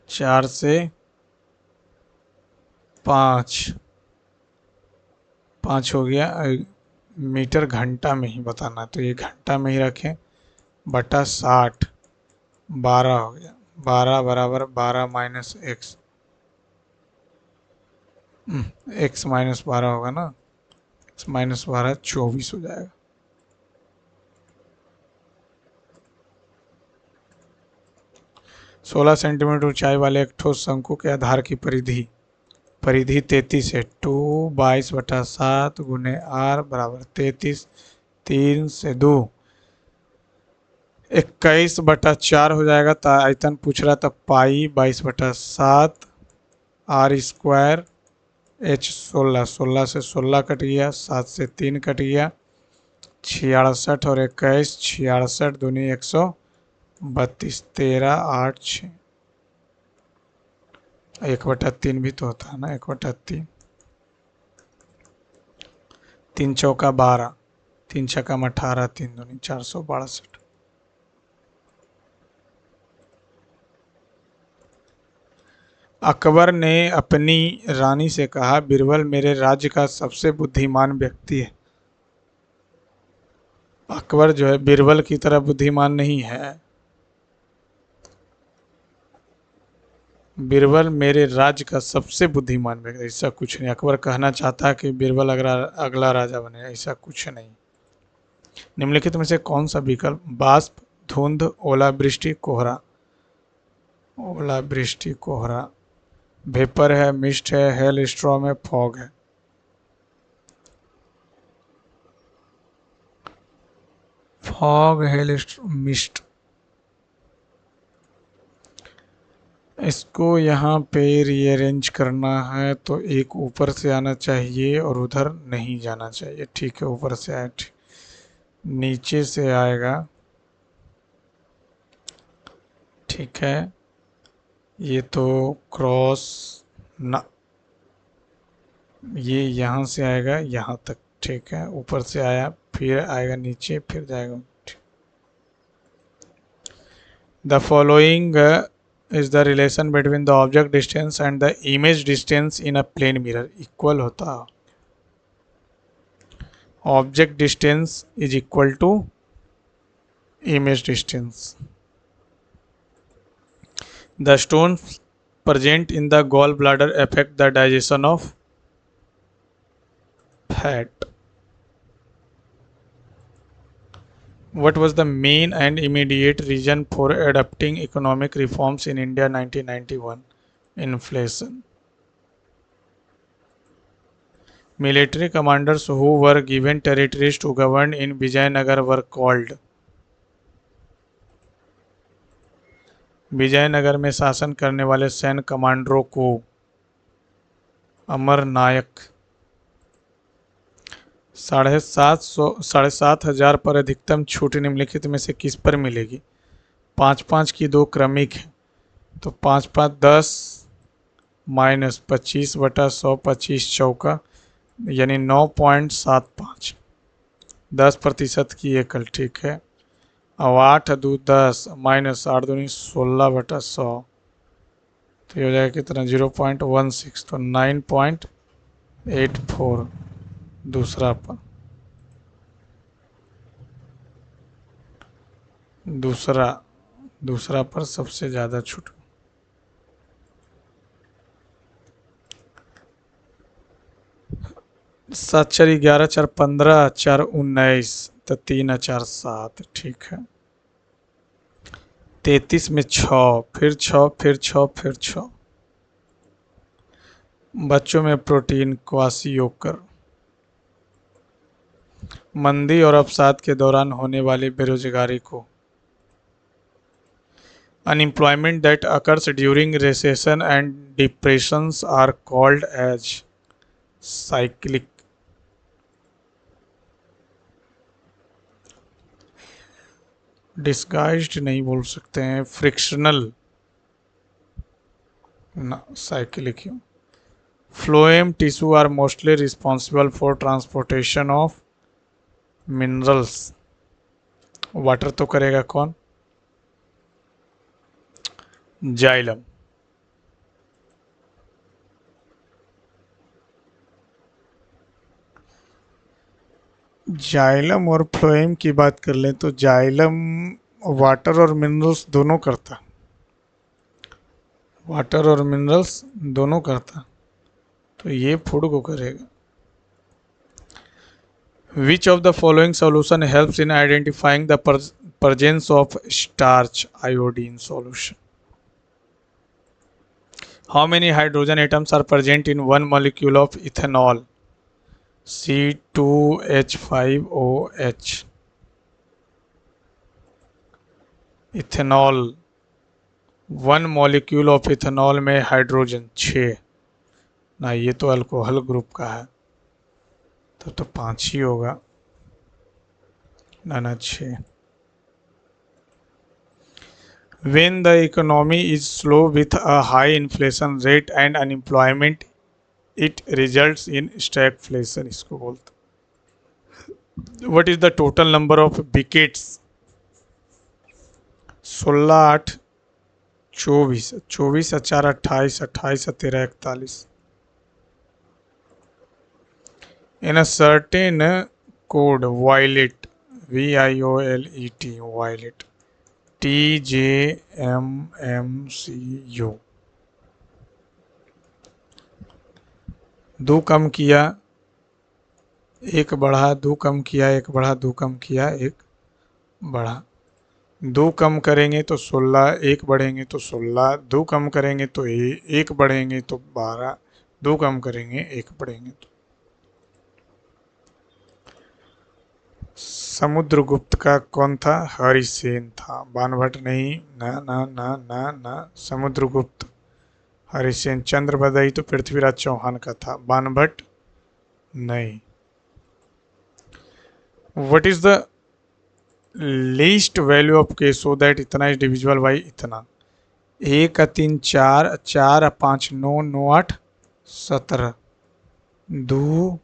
4 से 5 हो गया। मीटर घंटा में ही बताना, तो ये घंटा में ही रखें, बटा 60, 12 हो गया। 12 बराबर 12 माइनस एक्स, एक्स माइनस 12 होगा ना, एक्स माइनस 12 24 हो जाएगा। 16 सेंटीमीटर ऊंचाई वाले एक ठोस शंकु के आधार की परिधि परिधि 33 है। 2 22/7 गुने r बराबर 33, 3 से 2 21/4 हो जाएगा। आयतन पूछ रहा था पाई 22/7 r स्क्वायर h 16 से 16 कट गया, 7 से 3 कट गया, 66 और 21 66 दूनी 132 13 8 6 1/3 भी तो होता है ना, 1/3 3 चौका 12 3 छक्का 18 3 दूनी 462। अकबर ने अपनी रानी से कहा, बीरबल मेरे राज्य का सबसे बुद्धिमान व्यक्ति है। अकबर जो है बीरबल की तरह बुद्धिमान नहीं है। बीरबल मेरे राज्य का सबसे बुद्धिमान व्यक्ति, ऐसा कुछ नहीं। अकबर कहना चाहता है कि बीरबल अगला राजा बने, ऐसा कुछ नहीं। निम्नलिखित में से कौन सा विकल्प वाष्प, धुंध, ओलावृष्टि, कोहरा? ओलावृष्टि, कोहरा। वेपर है, मिस्ट है, हेल स्ट्रॉम है, फॉग है। Fog, hello mist. इसको यहाँ पे रीअरेंज करना है तो एक ऊपर से आना चाहिए और उधर नहीं जाना चाहिए। ठीक है, ऊपर से आए, नीचे से आएगा। ठीक है, ये तो क्रॉस ना, ये यहाँ से आएगा यहाँ तक। ठीक है, ऊपर से आया, फिर आएगा नीचे, फिर जाएगा। The following is the relation between the object distance and the image distance in a plane mirror equal होता है। object distance is equal to image distance. The stones present in the gallbladder affect the digestion of fat. What was the main and immediate reason for adopting economic reforms in India 1991? Inflation. Military commanders who were given territories to govern in Vijayanagar were called. Vijayanagar में शासन करने वाले सैन्य कमांडरों को अमर नायक। 7,500 पर अधिकतम छूट निम्नलिखित में से किस पर मिलेगी? 5-5 की दो क्रमिक है, तो 5-5 10 माइनस 25/100 25 चौका यानी 9.75 10% की एकल। ठीक है, अब 8-2 10 माइनस 8 दूनी 16/100 तो ये हो जाएगा कितना 0.16 तो 9.84 दूसरा पर। दूसरा पर सबसे ज़्यादा छूट। सात 4 11 4 15 4 19 तो 3 4 7। ठीक है, 33 में 6 फिर 6 फिर 6 फिर 6। बच्चों में प्रोटीन क्वासियोकर। मंदी और अवसाद के दौरान होने वाली बेरोजगारी को unemployment that occurs during recession and depressions are called as cyclic. Disguised नहीं बोल सकते हैं, फ्रिक्शनल ना, cyclic. Phloem tissue are mostly responsible for transportation of minerals. Water तो करेगा कौन? जाइलम। जाइलम और फ्लोएम की बात कर लें तो जाइलम वाटर और मिनरल्स दोनों करता। वाटर और मिनरल्स दोनों करता, तो ये फूड को करेगा। Which of the following solution helps in identifying the presence of starch? Iodine solution. How many hydrogen atoms are present in one molecule of ethanol? C2H5OH। Ethanol, one molecule of ethanol में hydrogen 6। ना ये तो alcohol group का है, तब तो 5 ही होगा। ना 6। When the economy is slow with a high inflation rate and unemployment, it results in stagflation, इसको बोलते। What is the total number of wickets? 16 8 24, 24 4 28, 28 13 41। In a certain code, violet, VIOLET, violet, TJMMCU, दो कम किया एक बढ़ा, दो कम किया एक बढ़ा, दो कम किया एक बढ़ा। दो कम करेंगे तो 16, एक बढ़ेंगे तो 16, दो कम करेंगे तो एक बढ़ेंगे तो 12, दो कम करेंगे एक बढ़ेंगे तो। समुद्रगुप्त का कौन था? हरिसेन था। बाणभट्ट नहीं। ना ना ना ना ना, समुद्रगुप्त, हरिसेन। चंद्रबदई तो पृथ्वीराज चौहान का था, बाणभट्ट नहीं। What is the least value of के सो दैट इतना इज डिविजिबल बाई इतना? 1 3 4, 4 5 9, 9 8 17, 2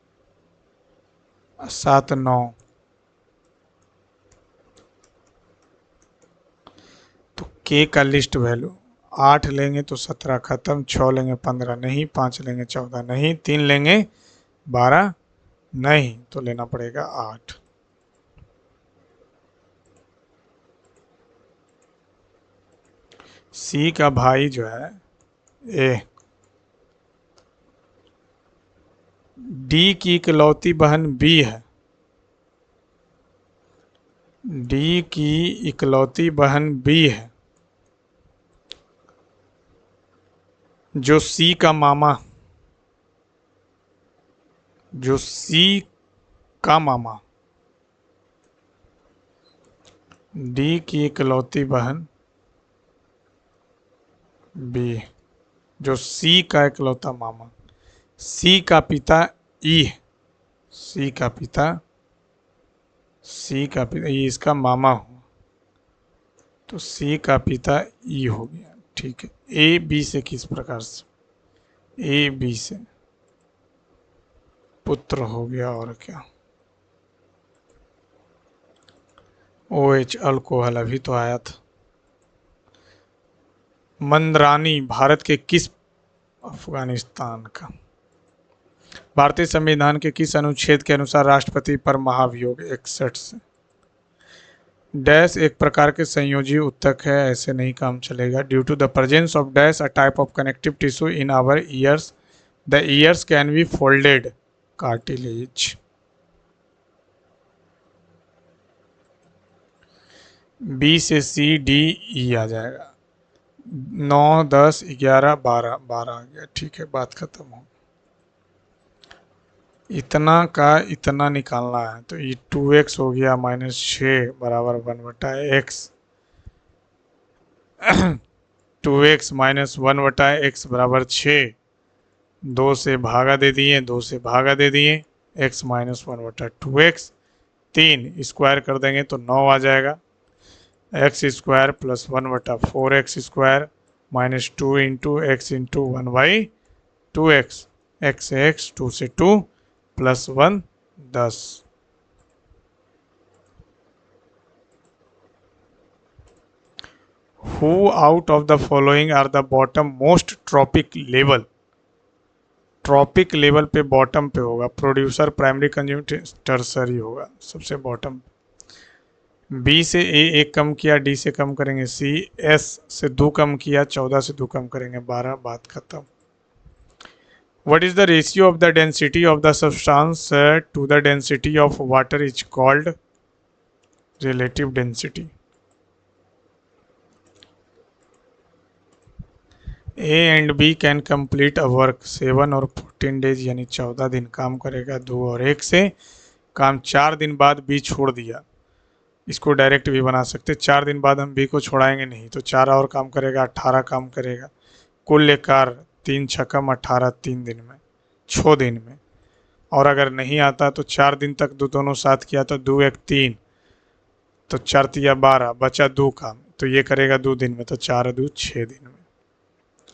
7 9। तो के का लिस्ट वैल्यू 8 लेंगे तो 17 खत्म, 6 लेंगे 15 नहीं, 5 लेंगे 14 नहीं, 3 लेंगे 12 नहीं, तो लेना पड़ेगा 8। सी का भाई जो है ए। डी की इकलौती बहन बी है। डी की इकलौती बहन बी है, जो सी का मामा, जो सी का मामा। डी की इकलौती बहन बी, जो सी का इकलौता मामा। सी का पिता ई है। सी का पिता, सी का पिता, ये इसका मामा हुआ, तो सी का पिता ई हो गया। ठीक है। ए बी से किस प्रकार से? ए बी से पुत्र हो गया, और क्या। ओ एच अल्कोहल अभी तो आया था। मंदरानी भारत के किस, अफगानिस्तान का। भारतीय संविधान के किस अनुच्छेद के अनुसार राष्ट्रपति पर महाभियोग? 61 से। डैश एक प्रकार के संयोजी उत्तक है, ऐसे नहीं काम चलेगा। Due to the presence of dash a type of connective tissue in our ears, the ears can be folded, cartilage. B से सी डी ई आ जाएगा। 9 10 11 12, 12 आ गया। ठीक है, बात खत्म हो। इतना का इतना निकालना है, तो ये 2x हो गया -6 बराबर 1/x। 2x - 1/x बराबर 6। 2 से भागा दे दिए, 2 से भागा दे दिए, x - 1/2x। 3 स्क्वायर कर देंगे तो 9 आ जाएगा। x square plus 1/4x square minus 2 into x into 1/2x। x से x, 2 से 2 plus 1 10। Who out of the following are the bottom most tropic level? Trophic level पे बॉटम पे होगा। प्रोड्यूसर, प्राइमरी कंज्यूमर, टर्सरी होगा सबसे bottom. B से ए एक कम किया, डी से कम करेंगे सी, एस से 2 कम किया, 14 से 2 कम करेंगे 12, बात खत्म। What is the ratio of the density of the substance to the density of water is called relative density? A and B can complete a work 7 और 14 डेज, यानी 14 दिन काम करेगा। 2 और 1 से काम 4 दिन बाद बी छोड़ दिया। इसको डायरेक्ट भी बना सकते, 4 दिन बाद हम बी को छोड़ाएंगे नहीं तो 4 और काम करेगा, 18 काम करेगा। कुल लेकर 3 छक्कम 18 3 दिन में, 6 दिन में। और अगर नहीं आता तो 4 दिन तक दोनों साथ किया तो 2 1 3, तो 4 तिया 12, बचा 2 काम, तो ये करेगा 2 दिन में, तो 4 2 6 दिन में।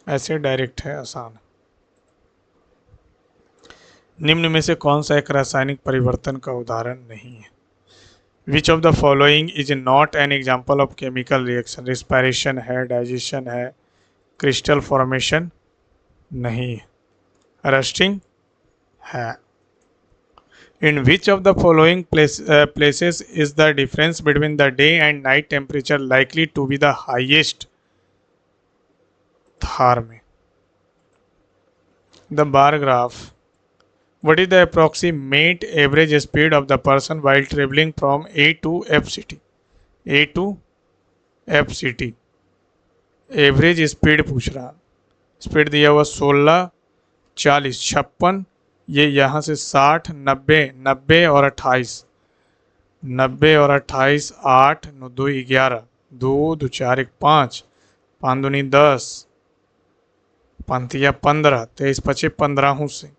ऐसे डायरेक्ट है, आसान। निम्न में से कौन सा एक रासायनिक परिवर्तन का उदाहरण नहीं है? विच of the following is not an example of chemical reaction? Respiration है, डाइजेशन है, क्रिस्टल फॉर्मेशन नहीं है, रस्टिंग है। In which of the following places is the difference between the day and night temperature likely to be the highest? Thar में. The bar graph. What is the approximate average speed of the person while traveling from A to F city? A to F city. Average speed पूछ रहा। Speed दिया हुआ 16, 40, 56। ये यहाँ से 60, 90, 90 और 28, 90 और 28, 8 9 2 11, 2 2 4 1 5, 5 दूनी 10, 5 या 15, 23 25 15 से।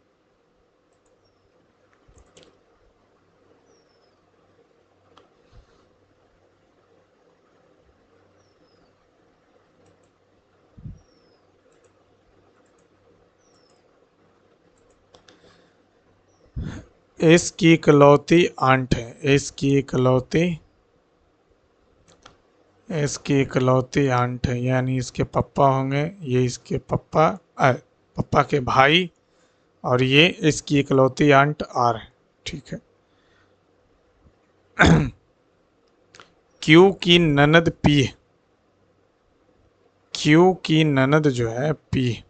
एस की इकलौती आंट है, एस की इकलौती, एस की इकलौती आंट है, यानी इसके पप्पा होंगे, ये इसके पप्पा, पप्पा के भाई, और ये इसकी इकलौती आंट आर है। ठीक है। क्यू की ननद पी है, क्यू की ननद जो है पी,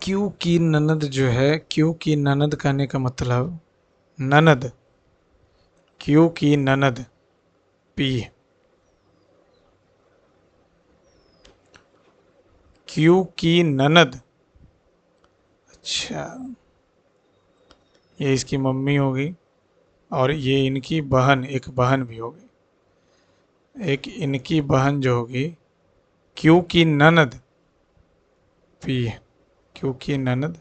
क्यू की ननद जो है, क्यू की ननद कहने का मतलब ननद, क्यू की ननद पी, क्यू की ननद, अच्छा ये इसकी मम्मी होगी, और ये इनकी बहन, एक बहन भी होगी, एक इनकी बहन जो होगी, क्यू की ननद पी, क्यू की ननद,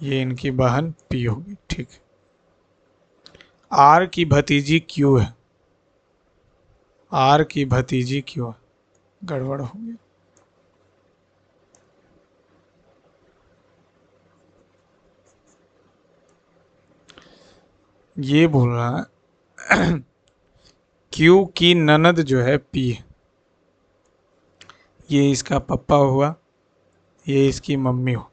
ये इनकी बहन पी होगी। ठीक है। आर की भतीजी क्यू है, आर की भतीजी क्यू है, गड़बड़ हो गया। ये बोल रहा है क्यू की ननद जो है पी, ये इसका पप्पा हुआ, ये इसकी मम्मी हो।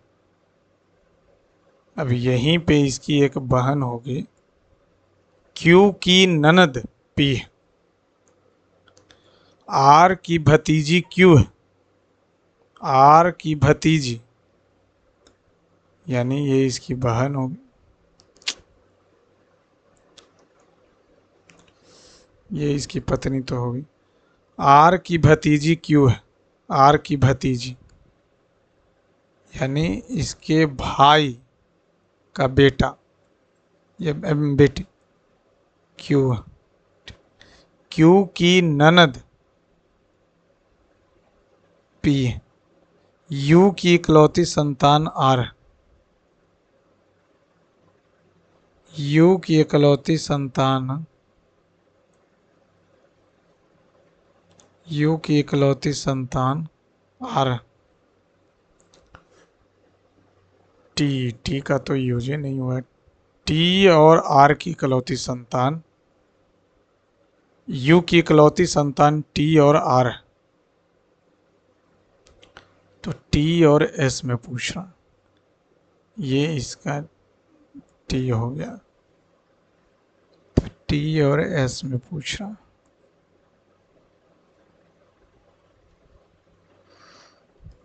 अब यहीं पे इसकी एक बहन होगी, क्यू की ननद पी, आर की भतीजी क्यू है, आर की भतीजी, यानी ये इसकी बहन होगी, ये इसकी पत्नी तो होगी। आर की भतीजी क्यू है, आर की भतीजी, यानी इसके भाई का बेटा, ये बेटी क्यू है। क्यू की ननद पी, यू की इकलौती संतान आर, यू की इकलौती संतान, यू की इकलौती संतान आर, टी, टी का तो यूज ही नहीं हुआ। टी और आर की इकलौती संतान, यू की इकलौती संतान टी और आर, तो टी और एस में पूछ रहा, ये इसका टी हो गया, तो टी और एस में पूछ रहा।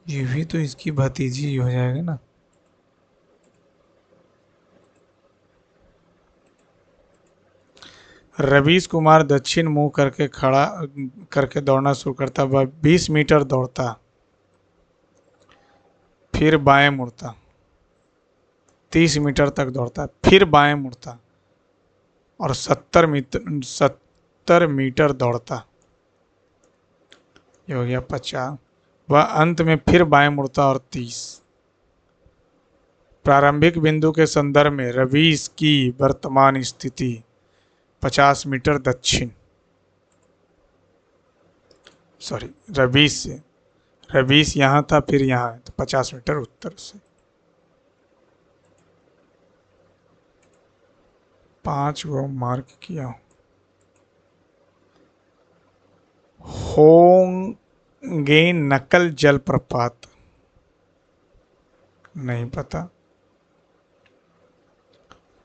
ये भी तो इसकी भतीजी हो जाएगा ना। रवीश कुमार दक्षिण मुंह करके खड़ा करके दौड़ना शुरू करता, वह 20 मीटर दौड़ता, फिर बाएं मुड़ता, 30 मीटर तक दौड़ता, फिर बाएं मुड़ता और 70 मीटर दौड़ता, ये हो गया 50। वह अंत में फिर बाएं मुड़ता और 30। प्रारंभिक बिंदु के संदर्भ में रवीश की वर्तमान स्थिति 50 मीटर दक्षिण, सॉरी रवीश से, रवीश यहाँ था फिर यहाँ है तो 50 मीटर उत्तर से। 5 को मार्क किया। होंगे नकल जलप्रपात, नहीं पता।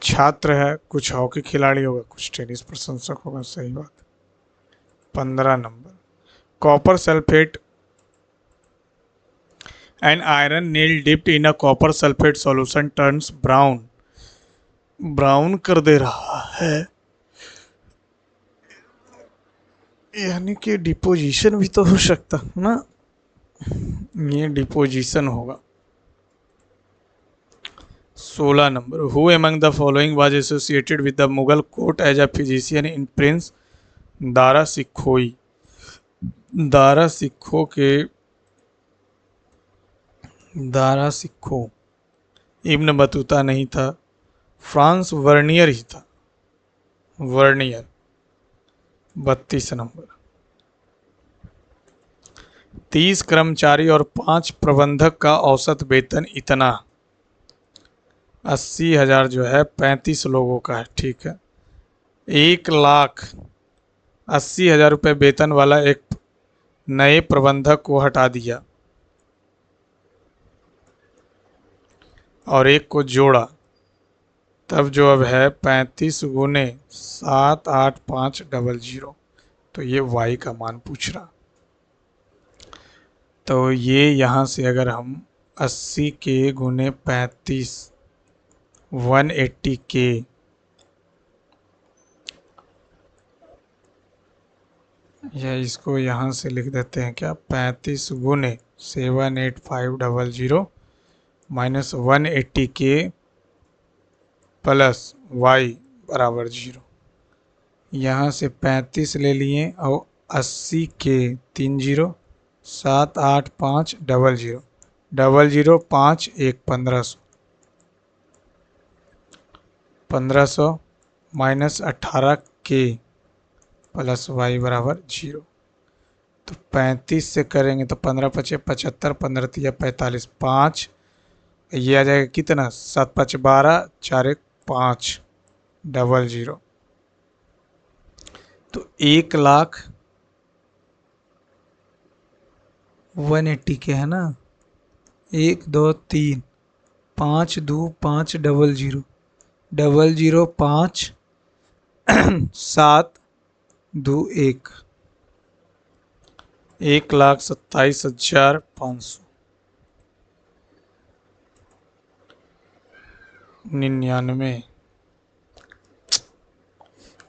छात्र है, कुछ हॉकी खिलाड़ी होगा, कुछ टेनिस प्रशंसक होगा, सही बात। 15 number. Copper sulphate an iron nail dipped in a copper sulphate solution turns brown, brown कर दे रहा है, यानी कि डिपोजिशन भी तो हो सकता है ना, ये डिपोजिशन होगा। 16 number. Who among the following was associated with the Mughal court as a physician in prince Dara Shikoh, Dara Shikoh के, दारा सिखो इब्न बतूता नहीं था, फ्रांस वर्नियर ही था, वर्नियर। 32 नंबर। 30 कर्मचारी और 5 प्रबंधक का औसत वेतन इतना, 80,000 जो है 35 लोगों का है, ठीक है। 1,80,000 रुपये वेतन वाला एक नए प्रबंधक को हटा दिया और एक को जोड़ा, तब जो अब है 35 गुने 7,8,5,0,0, तो ये y का मान पूछ रहा। तो ये यहाँ से अगर हम 80 के गुने 35 180 के, या इसको यहाँ से लिख देते हैं क्या, 35 गुने 7,8,5,0,0 माइनस 180 के प्लस y बराबर 0। यहाँ से 35 ले लिए और 80 के 3 0, 7,8,5,0,0, 0,0 5 1 1500, 1500 माइनस 18 के प्लस y बराबर 0। तो 35 से करेंगे तो 15 पचे 75, 15 तिया 45, 5, ये आ जाएगा कितना, 7 5 12, 4 1 5, 0,0। तो 1,80,000 के है ना, 1 2 3 5 2 5 0,0 0,0 5 7 2 1, 1,27,500, 99।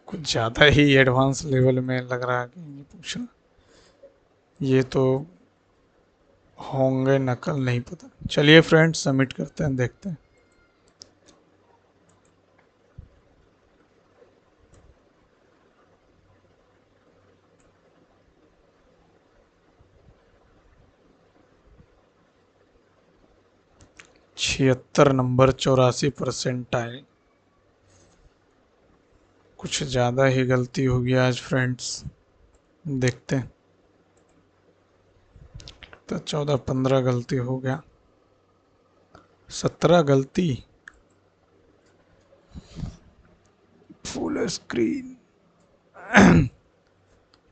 कुछ ज़्यादा ही एडवांस लेवल में लग रहा है कि ये पूछना, ये तो होंगे नकल नहीं पता। चलिए फ्रेंड्स सबमिट करते हैं, देखते हैं। छिहत्तर नंबर, 84% आए। कुछ ज़्यादा ही गलती हो गया आज फ्रेंड्स, देखते हैं। तो 14-15 गलती हो गया, 17 गलती। Full screen.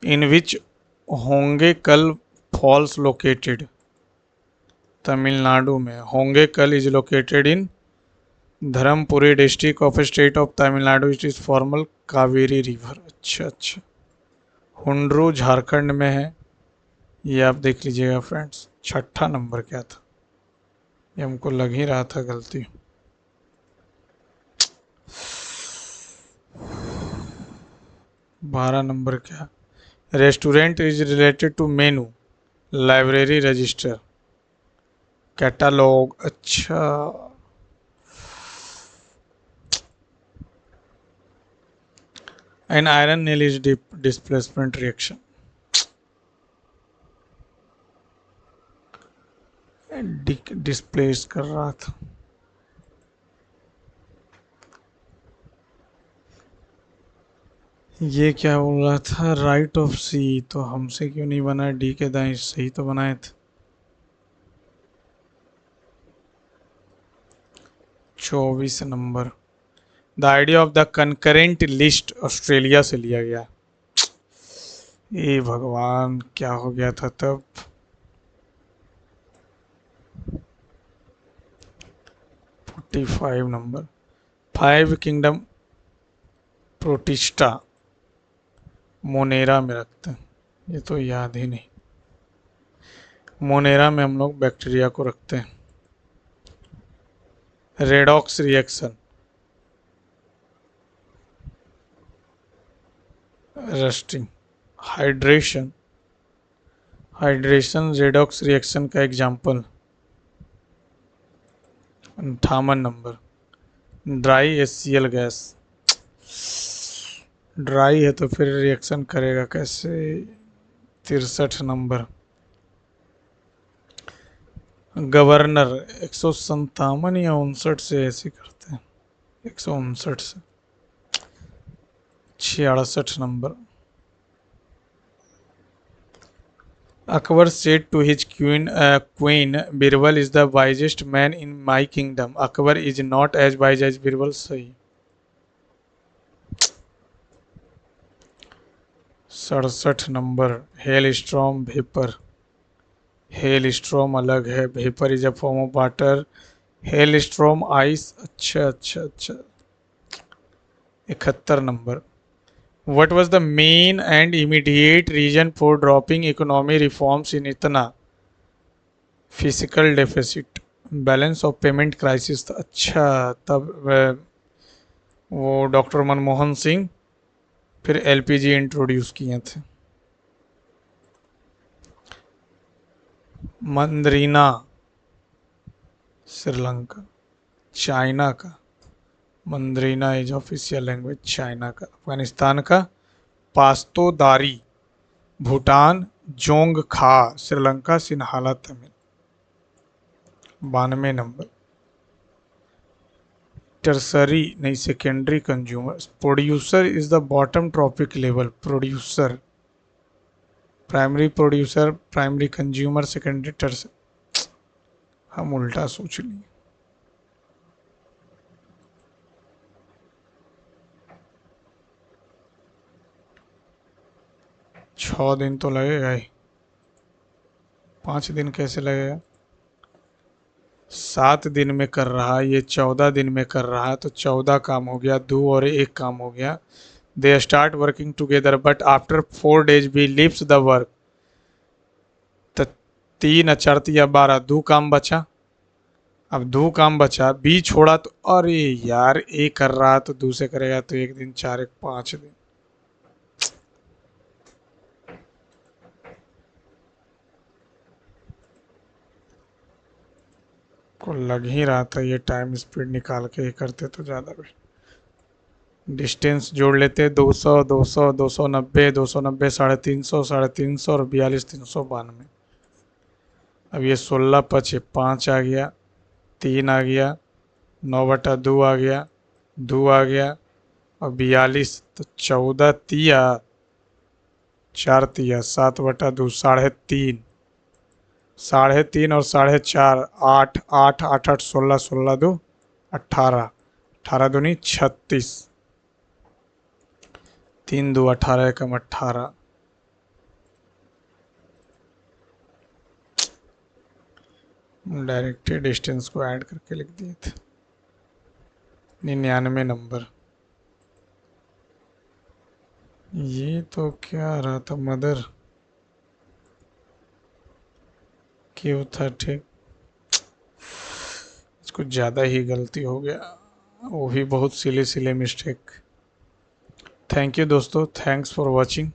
इन विच होंगे कल फॉल्स लोकेटेड, तमिलनाडु में। होंगे कल is located in Dharmapuri district of state of Tamil Nadu, it is formal Kaveri river. अच्छा अच्छा। हुंड्रू झारखंड में है, ये आप देख लीजिएगा फ्रेंड्स। 6ठा नंबर क्या था, ये हमको लग ही रहा था गलती। 12 नंबर क्या? Restaurant is related to menu, library register, catalogue. अच्छा, an iron nail is displacement reaction. Displace कर रहा था। ये क्या बोल रहा था? राइट ऑफ सी, तो हमसे क्यों नहीं बना? डी के दाएं सही तो बनाए थे। 24 number, the idea of the concurrent list Australia से लिया गया। ए भगवान, क्या हो गया था तब? 45 number, five kingdom protista Monera में रखते हैं। ये तो याद ही नहीं। मोनेरा में हम लोग बैक्टीरिया को रखते हैं। Redox reaction, rusting, hydration. Hydration redox reaction का example. 58 number, dry HCl gas. Dry है तो फिर रिएक्शन करेगा कैसे? 63 नंबर, गवर्नर। 157 या 59 से ऐसे करते हैं, 159 से। 66 number, Akbar said to his queen, Birbal is the wisest man in my kingdom. Akbar is not as wise as Birbal. सही। 67 number, hello storm vapour. Hello storm अलग है, vapour is a form of water. Hello storm ice. अच्छा अच्छा अच्छा। 71 number, What was the main and immediate reason for dropping economy reforms in इतना? Physical deficit, balance of payment crisis. अच्छा, तब वो doctor Manmohan Singh फिर LPG इंट्रोड्यूस किए थे। मंदरीना श्रीलंका, चाइना का। मंदरीना इज ऑफिशियल लैंग्वेज चाइना का। अफगानिस्तान का पास्तोदारी, भूटान जोंग खा, श्रीलंका सिन्हाला तमिल। 92 नंबर, टर्सरी नहीं secondary consumer. Producer is the bottom trophic level. Producer, primary producer, primary consumer, secondary tertiary. हम उल्टा सोच लिए। 6 दिन तो लगेगा ही, 5 दिन कैसे लगेगा? 7 दिन में कर रहा है, ये 14 दिन में कर रहा है, तो 14 काम हो गया, 2 और 1 काम हो गया। They start working together but after 4 days भी लिव्स द वर्क। तो 3 अचरत या 12, 2 काम बचा। अब 2 काम बचा, बी छोड़ा तो अरे यार, ए कर रहा तो 2 से करेगा तो 1 दिन, 4 1 5 दिन। को लग ही रहा था ये टाइम स्पीड निकाल के ही करते तो ज़्यादा बेस्ट। डिस्टेंस जोड़ लेते, 200 200 290 290 350 350 और 42 392। अब ये 16 5 5 आ गया, 3 आ गया, 9/2 आ गया, 2 आ गया और 42, तो 14 तिया 4 तिया 7/2, 3.5, 3.5 और 4.5, 8 8 8 8 16 16 2 18, 18 दूनी 36, 3 2 18 एकम 18। डायरेक्ट डिस्टेंस को ऐड करके लिख दिए थे। 99 नंबर, ये तो क्या आ रहा था? मदर क्यों था? ठीक, कुछ ज़्यादा ही गलती हो गया, वो भी बहुत सिले सिले मिस्टेक। थैंक यू दोस्तों, थैंक्स फॉर वॉचिंग।